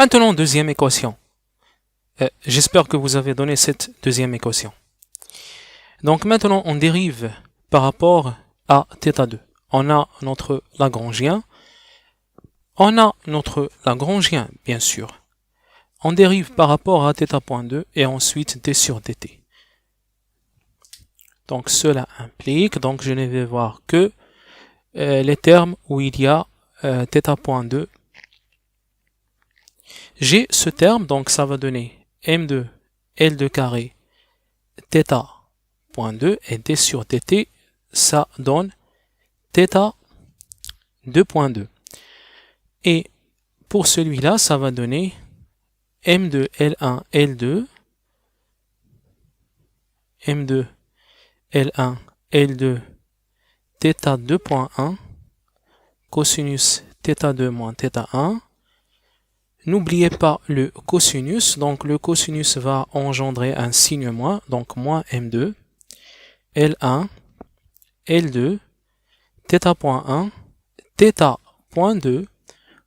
Maintenant, deuxième équation. J'espère que vous avez donné cette deuxième équation. Donc maintenant, on dérive par rapport à θ2. On a notre Lagrangien. On a notre Lagrangien, bien sûr. On dérive par rapport à θ.2 et ensuite d sur dt. Donc cela implique, donc je ne vais voir que les termes où il y a θ.2. J'ai ce terme, donc ça va donner m2 L2 carré θ.2 et d sur dt, ça donne θ 2.2. Et pour celui-là, ça va donner m2 L1 L2 m2 L1 L2 θ 2.1 cosinus θ2 moins θ1. N'oubliez pas le cosinus, donc le cosinus va engendrer un signe moins, donc moins m2 L1 L2 θ.1 θ.2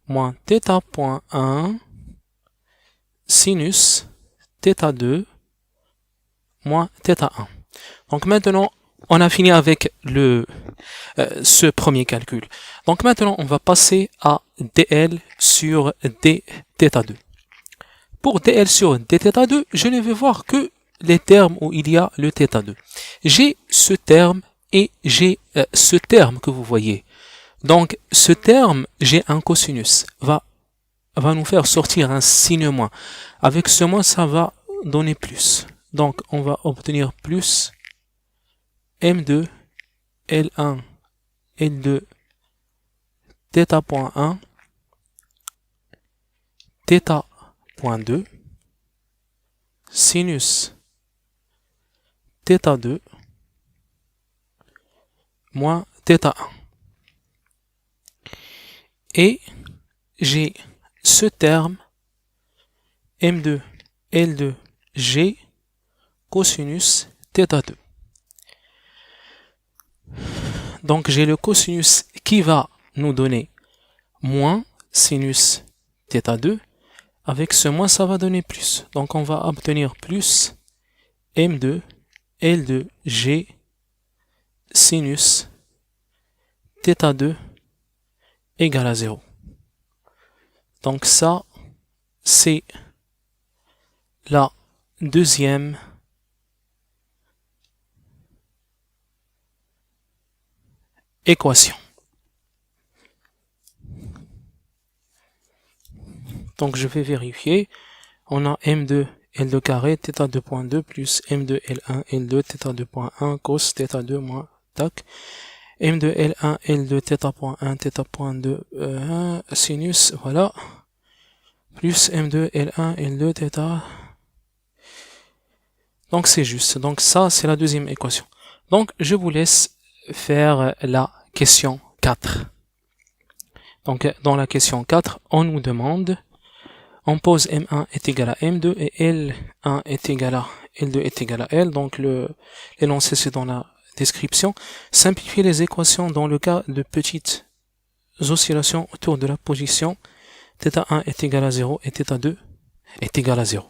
moins θ.1 sinus θ2 moins θ1. Donc maintenant, on a fini avec ce premier calcul. Donc maintenant, on va passer à dl sur dθ2. Pour dl sur dθ2, je ne vais voir que les termes où il y a le θ2. J'ai ce terme et j'ai ce terme que vous voyez. Donc ce terme, j'ai un cosinus, va nous faire sortir un signe moins. Avec ce moins, ça va donner plus. Donc on va obtenir plus m2 L1 L2 θ.1 θ.2 sinus θ2 moins θ1. Et j'ai ce terme m2 L2 G cosinus θ2. Donc j'ai le cosinus qui va nous donner moins sinus θ2. Avec ce moins, ça va donner plus. Donc on va obtenir plus m2 L2 G sinus θ2 égale à 0. Donc ça, c'est la deuxième équation. Donc je vais vérifier. On a m2 L2 carré θ 2.2 plus m2 L1 L2 θ 2.1 cos θ 2 moins tac m2 L1 L2 θ.1 θ.2 sinus, voilà, plus m2 L1 L2 θ. Donc c'est juste. Donc ça, c'est la deuxième équation. Donc je vous laisse faire la question 4. Donc dans la question 4, on nous demande, on pose M1 est égal à M2 et L1 est égal à L2 est égal à L. Donc l'énoncé c'est dans la description. Simplifier les équations dans le cas de petites oscillations autour de la position θ1 est égal à 0 et θ2 est égal à 0.